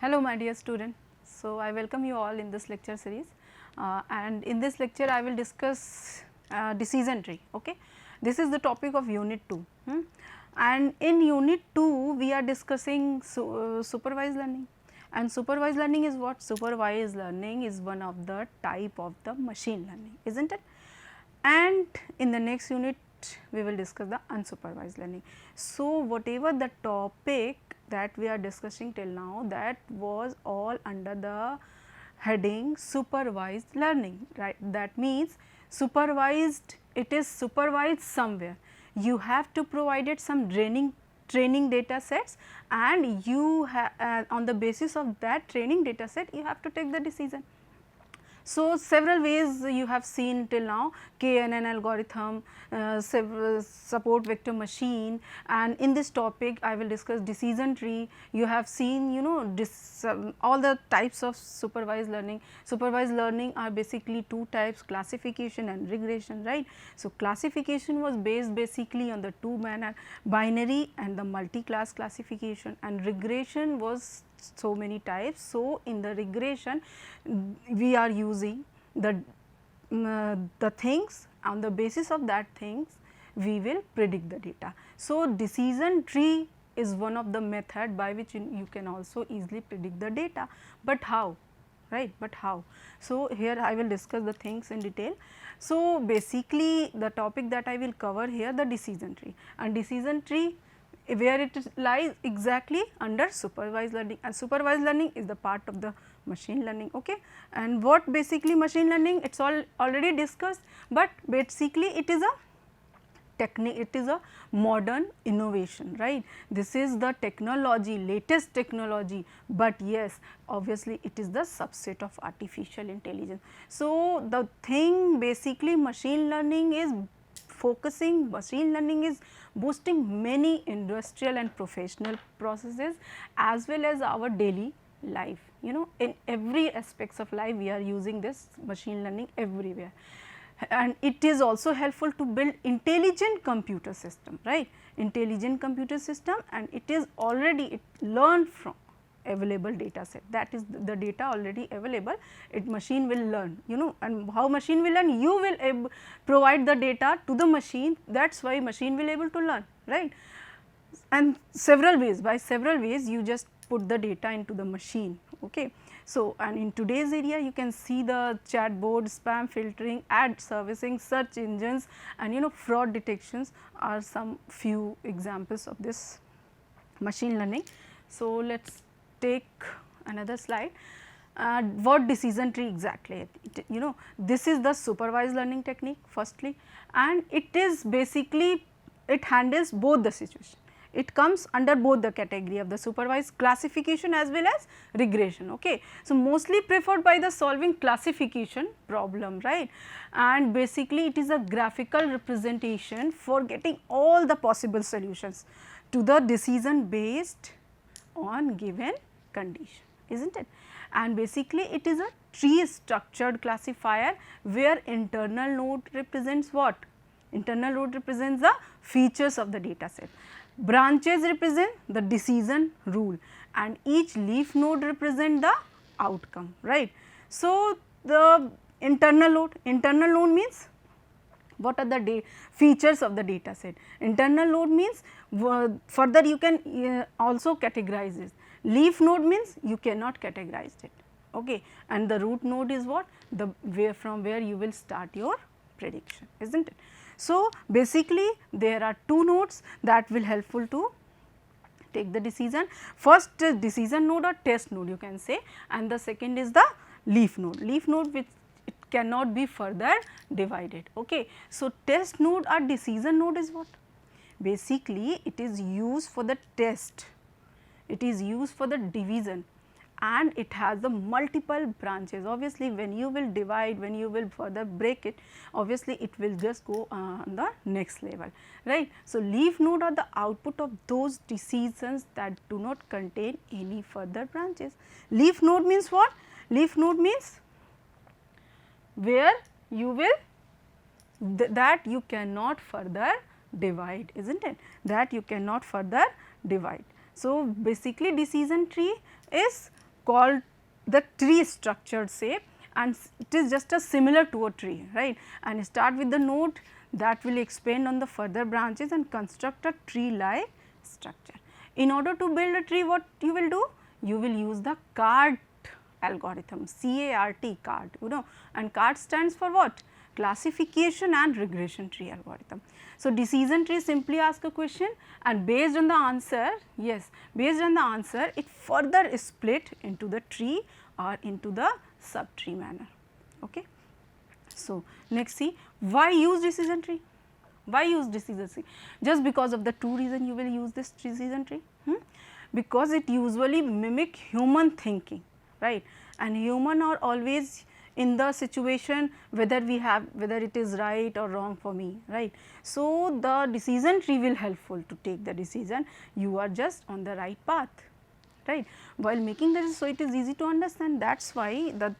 Hello my dear student. So, I welcome you all in this lecture series and in this lecture I will discuss decision tree. Okay. This is the topic of unit 2 and in unit 2 we are discussing supervised learning, and supervised learning is what? Supervised learning is one of the type of the machine learning, is not it? And in the next unit we will discuss the unsupervised learning. So, whatever the topic that we are discussing till now, that was all under the heading supervised learning, right. That means supervised, it is supervised somewhere. You have to provide it some training data sets, and you on the basis of that training data set you have to take the decision. So, several ways you have seen till now, KNN algorithm, several support vector machine, and in this topic I will discuss decision tree. You have seen all the types of supervised learning. Supervised learning are basically two types, classification and regression, right. So, classification was based basically on the two manner, binary and the multi-class classification, and regression was so many types. So, in the regression we are using the things, on the basis of that things we will predict the data. So, decision tree is one of the method by which you can also easily predict the data, but how, right, but how. So, here I will discuss the things in detail. So, basically the topic that I will cover here, the decision tree, and decision tree where it lies exactly under supervised learning, and supervised learning is the part of the machine learning. Okay. And what basically machine learning, it is all already discussed, but basically it is a technique, it is a modern innovation, right. This is the technology, latest technology, but yes, obviously it is the subset of artificial intelligence. So, the thing basically machine learning is focusing, machine learning is boosting many industrial and professional processes as well as our daily life. In every aspects of life we are using this machine learning everywhere, and it is also helpful to build intelligent computer system, right, intelligent computer system, and it is already, it learned from available data set, that is the data already available, it machine will learn, and how machine will learn, you will provide the data to the machine, that is why machine will able to learn, right. And several ways, by several ways you just put the data into the machine. Okay. So, and in today's area you can see the chatbot, spam filtering, ad servicing, search engines, and fraud detections are some few examples of this machine learning. So, let us take another slide. What decision tree exactly? This is the supervised learning technique firstly, and it is basically, it handles both the situation. It comes under both the category of the supervised classification as well as regression. Okay. So, mostly preferred by the solving classification problem, right, and basically it is a graphical representation for getting all the possible solutions to the decision based on given condition, isn't it? And basically it is a tree structured classifier where internal node represents what? Internal node represents the features of the data set, branches represent the decision rule, and each leaf node represent the outcome, right. So, the internal node means what are the features of the data set. Internal node means further you can also categorize it. Leaf node means you cannot categorize it, okay. And the root node is what? The from where you will start your prediction, isn't it. So, basically there are two nodes that will helpful to take the decision. First decision node or test node you can say, and the second is the leaf node which it cannot be further divided. Okay. So, test node or decision node is what? Basically it is used for the test, it is used for the division, and it has the multiple branches. Obviously, when you will divide, when you will further break it, obviously it will just go on the next level, right. So, leaf node are the output of those decisions that do not contain any further branches. Leaf node means what? Leaf node means where you will that you cannot further divide, isn't it, that you cannot further divide. So, basically decision tree is called the tree structured shape, and it is just a similar to a tree, right, and start with the node that will expand on the further branches and construct a tree like structure. In order to build a tree, what you will do? You will use the CART algorithm, C-A-R-T, CART, you know, and CART stands for what? Classification and regression tree algorithm. So, decision tree simply ask a question, and based on the answer, yes, based on the answer, it further split into the tree or into the subtree manner. Okay. So, next see, why use decision tree? Why use decision tree? Just because of the two reason you will use this decision tree. Because it usually mimic human thinking, right, and human are always in the situation whether it is right or wrong for me, right. So, the decision tree will helpful to take the decision, you are just on the right path, right, while making the, so it is easy to understand, that is why the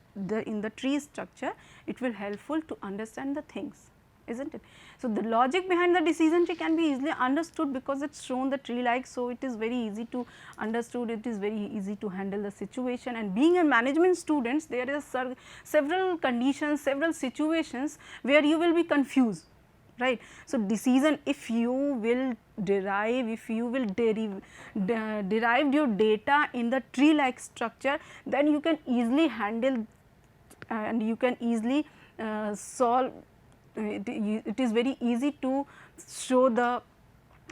in the tree structure it will helpful to understand the things, isn't it. So, the logic behind the decision tree can be easily understood because it is shown the tree like, so it is very easy to understood, it is very easy to handle the situation, and being a management students there is several conditions, several situations where you will be confused, right. So, decision, if you will derive, derived your data in the tree like structure, then you can easily handle and you can easily solve. It is very easy to show the,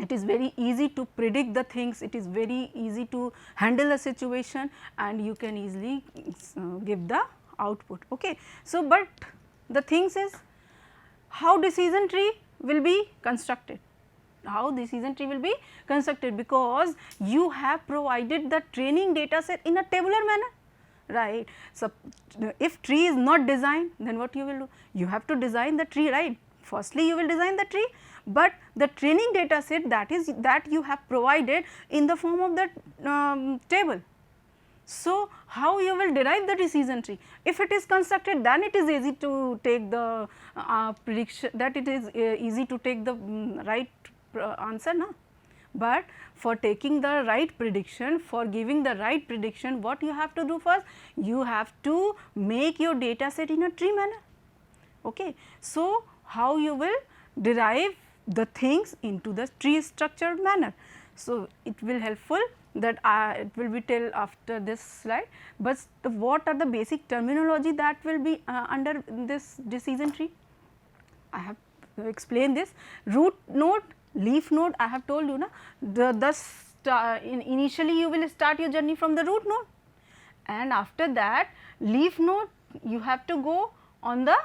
it is very easy to predict the things, it is very easy to handle the situation, and you can easily give the output. Okay. So, but the things is how decision tree will be constructed, how decision tree will be constructed, because you have provided the training data set in a tabular manner, right. So, if tree is not designed, then what you will do? You have to design the tree, right. Firstly, you will design the tree, but the training data set that you have provided in the form of the table. So, how you will derive the decision tree? If it is constructed, then it is easy to take the prediction, that it is easy to take the right answer, no. But for taking the right prediction, for giving the right prediction, what you have to do first? You have to make your data set in a tree manner. Okay. So, how you will derive the things into the tree structured manner. So, it will helpful that it will be tell after this slide, but what are the basic terminology that will be under this decision tree? I have explained this. Root node, leaf node, I have told you na, initially you will start your journey from the root node, and after that leaf node you have to go on the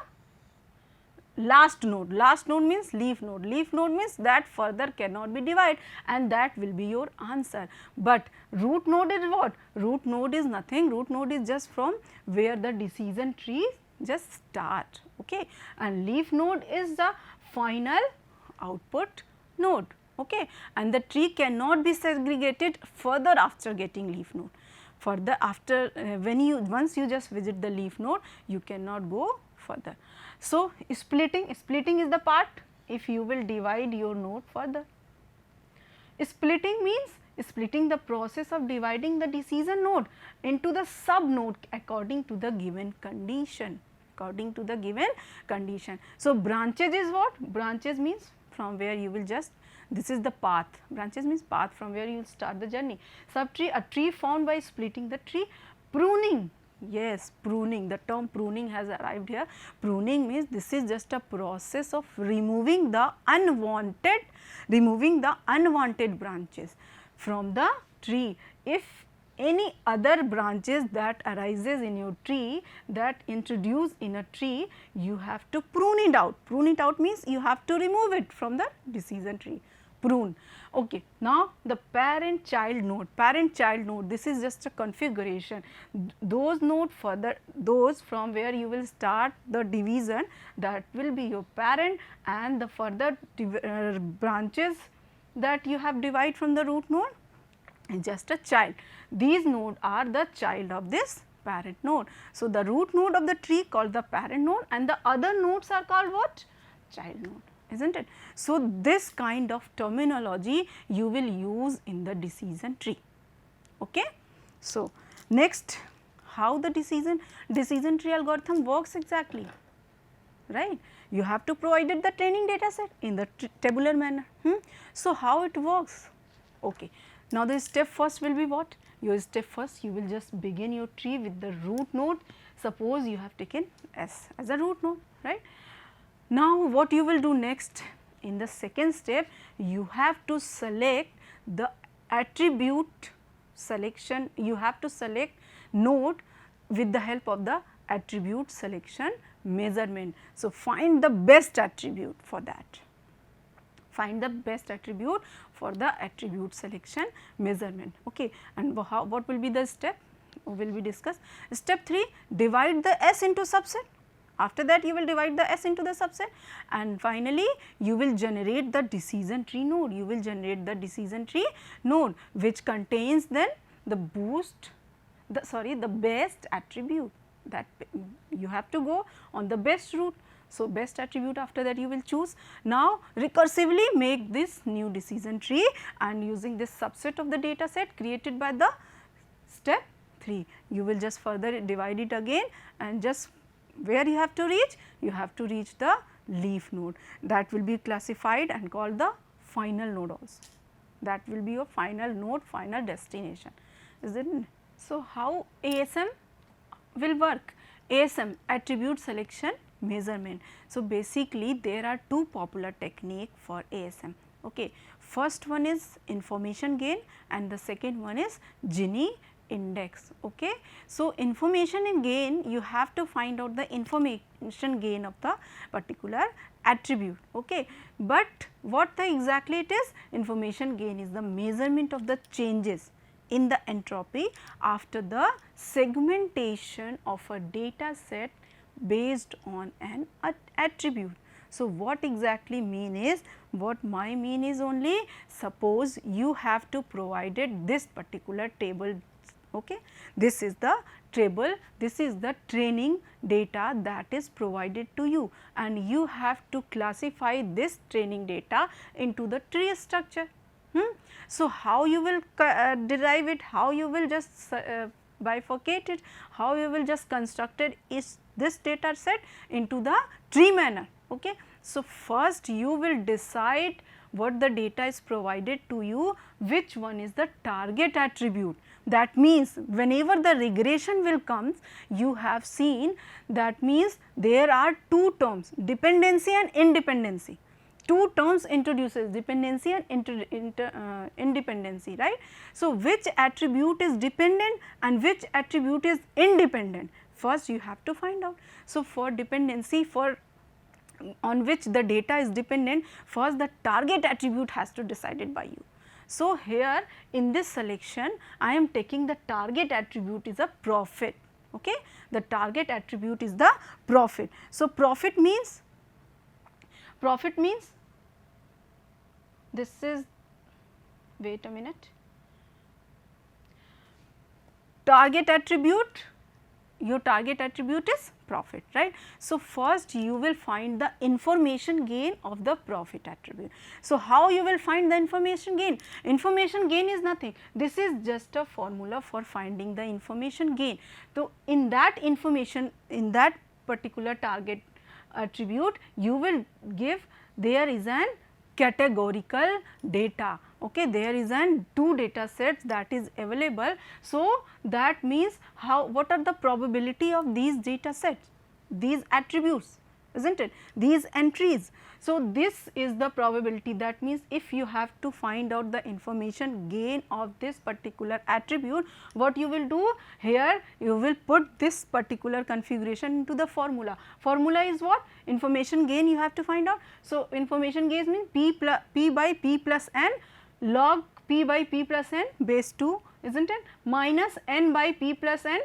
last node. Last node means leaf node, leaf node means that further cannot be divided, and that will be your answer. But root node is what? Root node is nothing, root node is just from where the decision tree just start, okay, and leaf node is the final output node, okay, and the tree cannot be segregated further after getting leaf node. Further after once you just visit the leaf node, you cannot go further. So, splitting is the part if you will divide your node further. Splitting means splitting the process of dividing the decision node into the sub node according to the given condition, according to the given condition. So, branches is what? Branches means from where you will just, this is the path, branches means path from where you will start the journey. Subtree, a tree formed by splitting the tree. Pruning, yes, pruning, the term pruning has arrived here. Pruning means this is just a process of removing the unwanted branches from the tree. If any other branches that arises in your tree, that introduce in a tree, you have to prune it out. Prune it out means you have to remove it from the decision tree, prune. Okay. Now, the parent child node, this is just a configuration. Those node further, those from where you will start the division, that will be your parent, and the further branches that you have divided from the root node is just a child. These nodes are the child of this parent node. So, the root node of the tree called the parent node, and the other nodes are called what? Child node, isn't it? So, this kind of terminology you will use in the decision tree. Okay. So, next how the decision tree algorithm works exactly, right? You have to provide the training data set in the tabular manner. So, how it works? Okay. Now, the step first will be what? Your step first, you will just begin your tree with the root node. Suppose you have taken S as a root node, right? Now, what you will do next? In the second step, you have to select the attribute selection. You have to select node with the help of the attribute selection measurement. So, find the best attribute for that. Find the best attribute for the attribute selection measurement. Okay. And what will be the step? Will be discussed. Step 3, divide the S into subset. After that, you will divide the S into the subset, and finally, you will generate the decision tree node. You will generate the decision tree node, which contains then the the best attribute, that you have to go on the best route. So, best attribute, after that you will choose. Now, recursively make this new decision tree, and using this subset of the data set created by the step 3, you will just further divide it again, and just where you have to reach? You have to reach the leaf node, that will be classified and called the final node also. That will be your final node, final destination, isn't it? So, how ASM will work? ASM, attribute selection measurement. So, basically there are two popular technique for ASM. Okay. First one is information gain, and the second one is Gini index. Okay. So, information gain, you have to find out the information gain of the particular attribute. Okay. But what exactly it is? Information gain is the measurement of the changes in the entropy after the segmentation of a data set based on an attribute. So, what exactly mean is, what my mean is only, suppose you have to provided this particular table. Okay. This is the table, this is the training data that is provided to you, and you have to classify this training data into the tree structure. So, how you will derive it, how you will just bifurcate it, how you will just construct it is this data set into the tree manner. Okay. So, first you will decide what the data is provided to you, which one is the target attribute. That means, whenever the regression will comes, you have seen, that means there are two terms, dependency and independency. Two terms introduces dependency and independency, right. So, which attribute is dependent and which attribute is independent, first you have to find out. So, for dependency, for on which the data is dependent, first the target attribute has to decided by you. So, here in this selection I am taking the target attribute is a profit. Okay. The target attribute is the profit. So, profit means this is, wait a minute, target attribute, your target attribute is profit, right. So, first you will find the information gain of the profit attribute. So, how you will find the information gain? Information gain is nothing, this is just a formula for finding the information gain. So, in that information, in that particular target attribute, you will give, there is an categorical data. Okay, there is an two data sets that is available. So, that means what are the probability of these data sets, these attributes, isn't it, these entries. So, this is the probability, that means if you have to find out the information gain of this particular attribute, what you will do here, you will put this particular configuration into the formula. Formula is what? Information gain you have to find out. So, information gain means p by p plus n log p by p plus n base 2, isn't it, minus n by p plus n,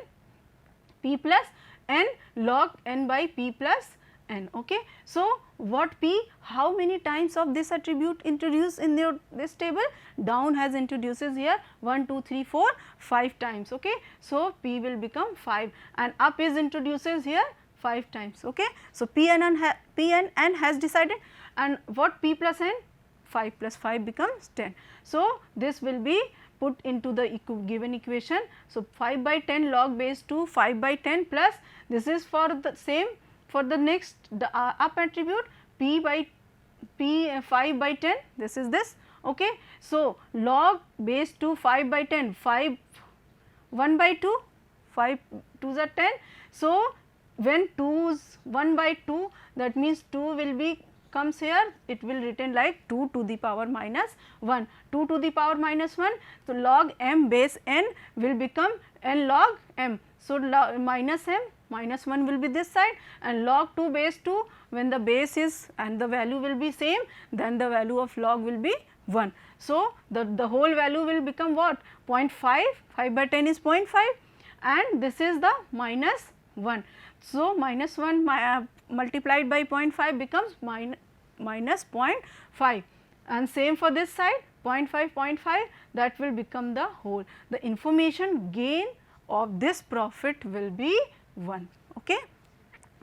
p plus n log n by p plus n. Okay. So, what p, how many times of this attribute introduced in this table? Down has introduces here 1, 2, 3, 4, 5 times. Okay. So, p will become 5 and up is introduces here 5 times. Okay. So, p and n has decided, and what p plus n? 5 plus 5 becomes 10. So, this will be put into the given equation. So, 5 by 10 log base 2 5 by 10 plus this is for the same for the next the up attribute p by p 5 by 10, this is this. Okay. So, log base 2 5 by 10 5 1 by 2 5 2s are 10. So, when 2's 1 by 2, that means 2 will be comes here, it will written like 2 to the power minus 1, 2 to the power minus 1. So, log m base n will become n log m. So, minus m minus 1 will be this side, and log 2 base 2, when the base is and the value will be same, then the value of log will be 1. So, the whole value will become what 0.5, 5 by 10 is 0.5 and this is the minus 1. So, minus 1 multiplied by 0.5 becomes minus 0.5, and same for this side 0.5 0.5, that will become the whole. The information gain of this profit will be 1. Okay.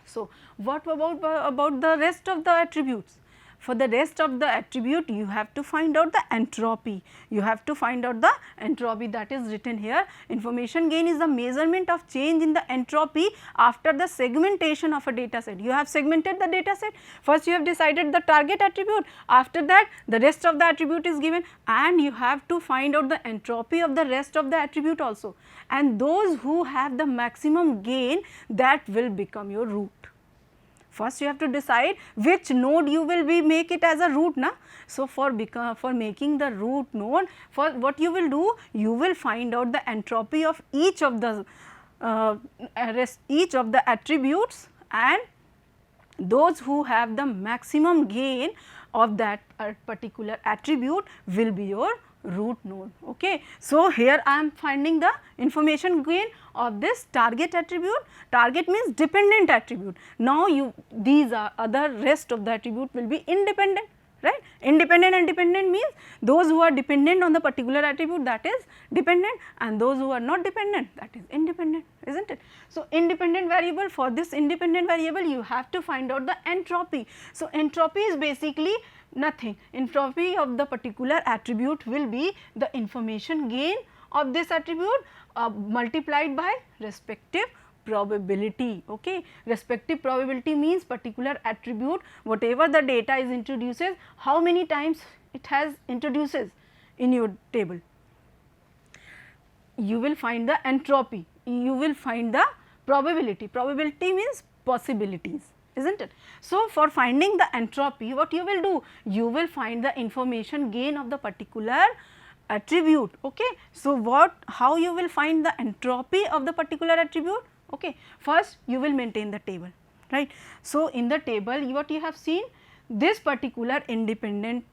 So, what about the rest of the attributes? For the rest of the attribute, you have to find out the entropy. You have to find out the entropy, that is written here. Information gain is the measurement of change in the entropy after the segmentation of a data set. You have segmented the data set. First you have decided the target attribute, after that the rest of the attribute is given, and you have to find out the entropy of the rest of the attribute also, and those who have the maximum gain, that will become your root. First you have to decide which node you will be make it as a root na. So, for making the root node, for what you will do, you will find out the entropy of each of the attributes, and those who have the maximum gain of that particular attribute will be your root node. Okay. So, here I am finding the information gain of this target attribute. Target means dependent attribute. Now, these are other rest of the attribute will be independent, right. Independent and dependent means those who are dependent on the particular attribute, that is dependent, and those who are not dependent, that is independent, isn't it. So, independent variable, for this independent variable you have to find out the entropy. So, entropy is basically nothing. Entropy of the particular attribute will be the information gain of this attribute multiplied by respective probability. Okay. Respective probability means particular attribute, whatever the data is introduces, how many times it has introduces in your table. You will find the entropy, you will find the probability. Probability means possibilities, isn't it. So, for finding the entropy, what you will do? You will find the information gain of the particular attribute. Okay. So, how you will find the entropy of the particular attribute? Okay. First you will maintain the table, right. So, in the table what you have seen, this particular independent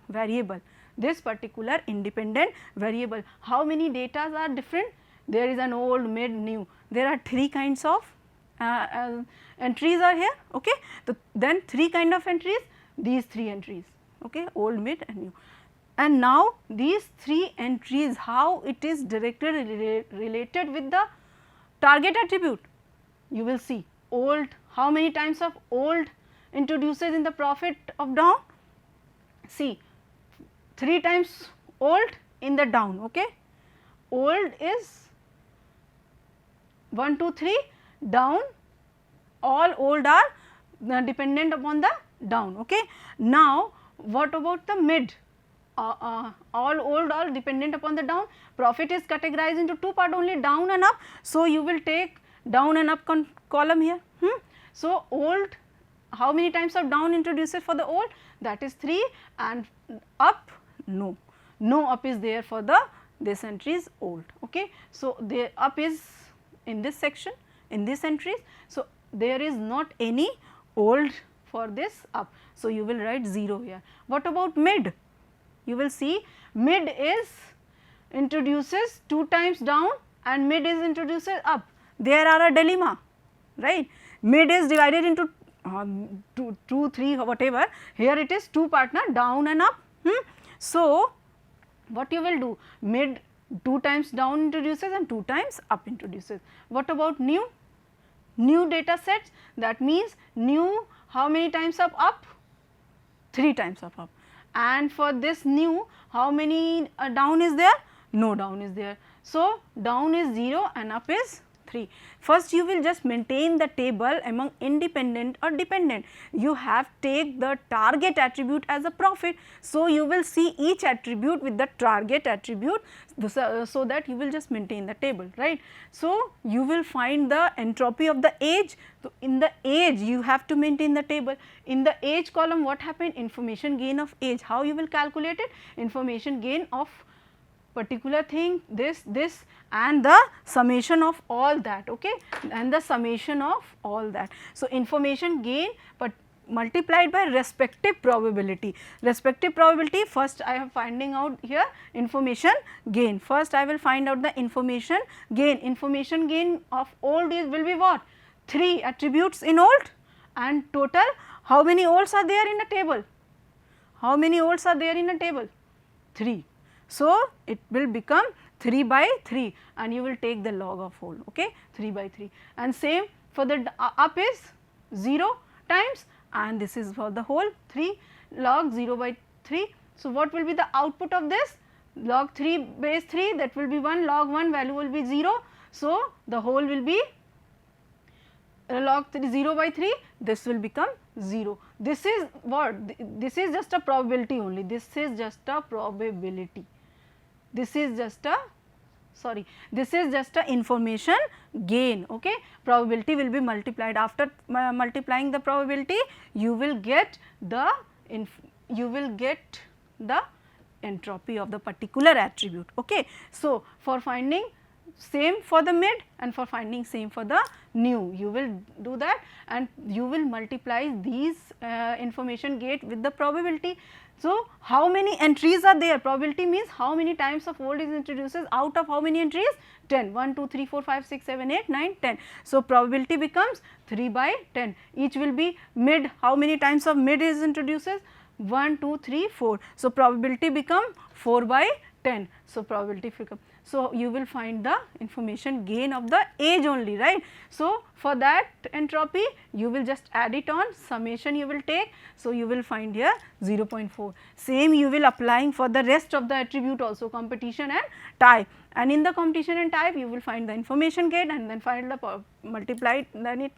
variable, how many data are different? There is an old, mid, new. There are 3 kinds of entries are here. Okay. Then 3 kind of entries, these 3 entries, okay, old, mid and new. And now these 3 entries, how it is directly related with the target attribute, you will see. Old, how many times of old introduces in the profit of down? See, 3 times old in the down. Okay. Old is 1, 2, 3, down, all old are dependent upon the down. Okay. Now, what about the mid? All old are dependent upon the down. Profit is categorized into 2 parts only, down and up. So, you will take down and up column here. So, old, how many times of down introduces for the old? That is 3, and up, no up is there for the this entry is old. Okay. So, the up is in this section, in this entries. So, there is not any old for this up. So, you will write 0 here. What about mid? You will see mid is introduces 2 times down and mid is introduces up. There are a dilemma, right. Mid is divided into 2, 3 whatever, here it is 2 partner, down and up. So, what you will do? Mid 2 times down introduces and 2 times up introduces. What about new? New data sets, that means new, how many times of up? 3 times of up. And for this new, how many down is there? No down is there. So, down is 0 and up is 3. First you will just maintain the table among independent or dependent. You have take the target attribute as a profit. So, you will see each attribute with the target attribute, so that you will just maintain the table, right. So, you will find the entropy of the age. So, in the age you have to maintain the table. In the age column what happened? Information gain of age. How you will calculate it? Information gain of particular thing, this and the summation of all that, okay, and the summation of all that. So, information gain but multiplied by respective probability. Respective probability, first I am finding out here information gain. First I will find out the information gain. Information gain of old is will be what? 3 attributes in old, and total how many olds are there in a table? How many olds are there in a table? 3. So, it will become 3 by 3 and you will take the log of whole, okay, 3 by 3, and same for the up is 0 times, and this is for the whole 3 log 0 by 3. So, what will be the output of this? Log 3 base 3, that will be 1, log 1 value will be 0. So, the whole will be log 0 by 3, this will become 0. This is what? This is just a probability only, this is just a probability. This is just a this is just a information gain, okay. Probability will be multiplied. After multiplying the probability, you will get the entropy of the particular attribute, okay. So, for finding same for the mid and for finding same for the new, you will do that and you will multiply these information gate with the probability. So, how many entries are there? Probability means how many times of old is introduces, out of how many entries? 10, 1, 2, 3, 4, 5, 6, 7, 8, 9, 10. So, probability becomes 3 by 10. Each will be mid, how many times of mid is introduces? 1, 2, 3, 4. So, probability become 4 by 10. So, probability become. So, you will find the information gain of the age only, right. So, for that entropy you will just add it on, summation you will take. So, you will find here 0.4. Same you will applying for the rest of the attribute also, competition and type, and in the competition and type you will find the information gain and then find the multiplied, then it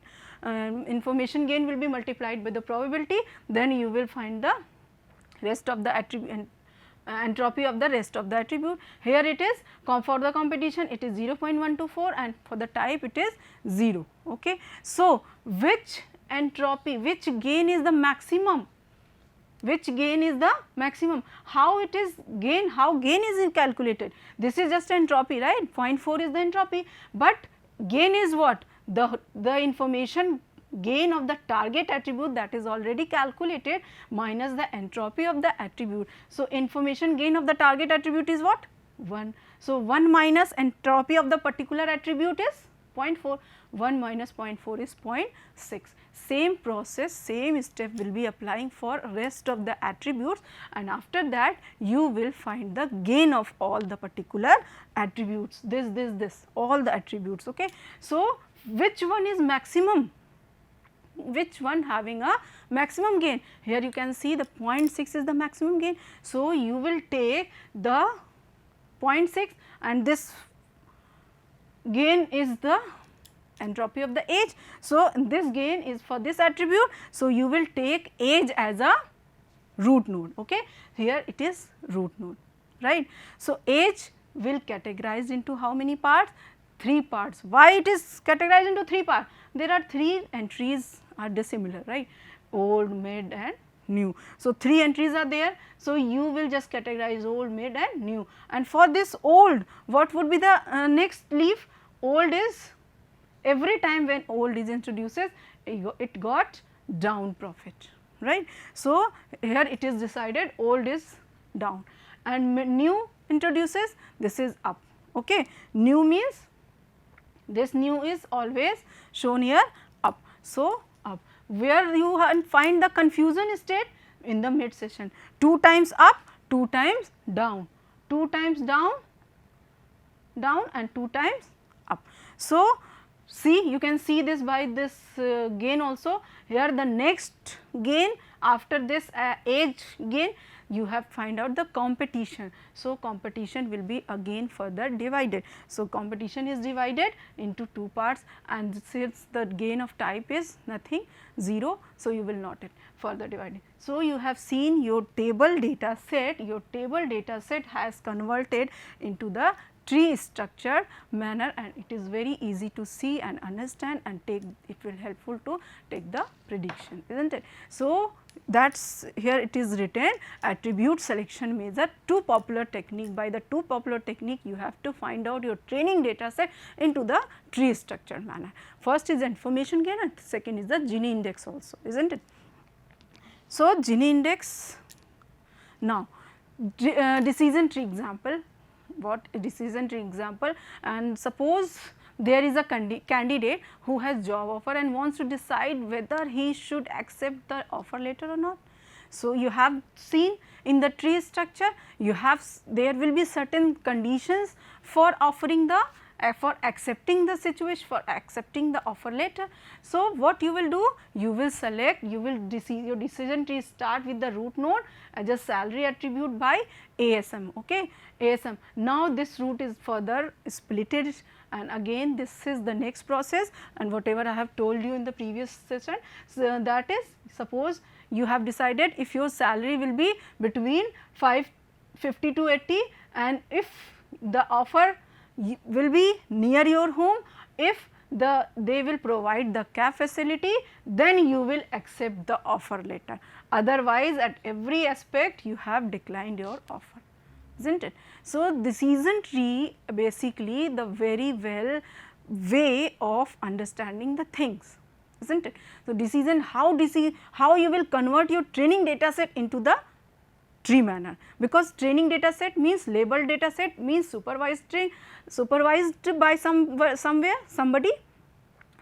information gain will be multiplied by the probability, then you will find the rest of the attribute entropy of the rest of the attribute. Here it is for the competition it is 0.124 and for the type it is 0, okay. So, which entropy, which gain is the maximum? Which gain is the maximum? How it is gain, how gain is calculated? This is just entropy, right, 0.4 is the entropy, but gain is what? The information gain of the target attribute that is already calculated minus the entropy of the attribute. So, information gain of the target attribute is what? 1. So, 1 minus entropy of the particular attribute is 0.4, 1 minus 0.4 is 0.6. Same process, same step will be applying for rest of the attributes, and after that you will find the gain of all the particular attributes, this all the attributes, okay. So, which one is maximum? Which one having a maximum gain? Here you can see the 0.6 is the maximum gain. So, you will take the 0.6 and this gain is the entropy of the age. So, this gain is for this attribute. So, you will take age as a root node, okay. Here it is root node, right. So, age will categorize into how many parts? 3 parts. Why it is categorized into 3 parts? There are 3 entries are dissimilar, right, old, mid and new. So, 3 entries are there. So, you will just categorize old, mid and new, and for this old what would be the next leaf? Old is every time when old is introduces it got down profit, right. So, here it is decided old is down and new introduces this is up, okay. New means this new is always shown here up. So, up where you find the confusion state in the mid session, 2 times up, 2 times down, 2 times down and 2 times up. So, see you can see this by this gain also. Here the next gain after this age gain, you have find out the competition. So, competition will be again further divided. So, competition is divided into two parts, and since the gain of type is nothing 0. So, you will not further divide it. So, you have seen your table data set, has converted into the tree structured manner, and it is very easy to see and understand, and take it will helpful to take the prediction, is not it. So, that is here it is written attribute selection measure, two popular technique. By the two popular technique you have to find out your training data set into the tree structured manner. First is information gain and second is the Gini index also, is not it. So, Gini index. Now, decision tree example, what decision tree example, and suppose there is a candidate who has job offer and wants to decide whether he should accept the offer letter or not. So, you have seen in the tree structure you have there will be certain conditions for offering the for accepting the situation, for accepting the offer letter. So, what you will do? You will select, you will your decision tree start with the root node as a salary attribute by ASM, okay, ASM. Now, this root is further splitted, and again this is the next process, and whatever I have told you in the previous session. So, that is, suppose you have decided if your salary will be between 50 to 80, and if the offer will be near your home, if they will provide the cab facility, then you will accept the offer letter. Otherwise, at every aspect you have declined your offer, isn't it. So, decision tree basically the very well way of understanding the things, isn't it. So, decision how you will convert your training data set into the tree manner, because training data set means labeled data set means supervised by somewhere somebody.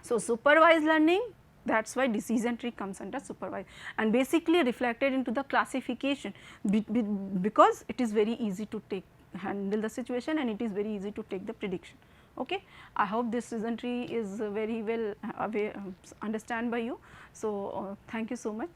So, supervised learning, that is why decision tree comes under supervised, and basically reflected into the classification because it is very easy to handle the situation, and it is very easy to take the prediction. Okay. I hope this decision tree is very well understand by you. So, thank you so much.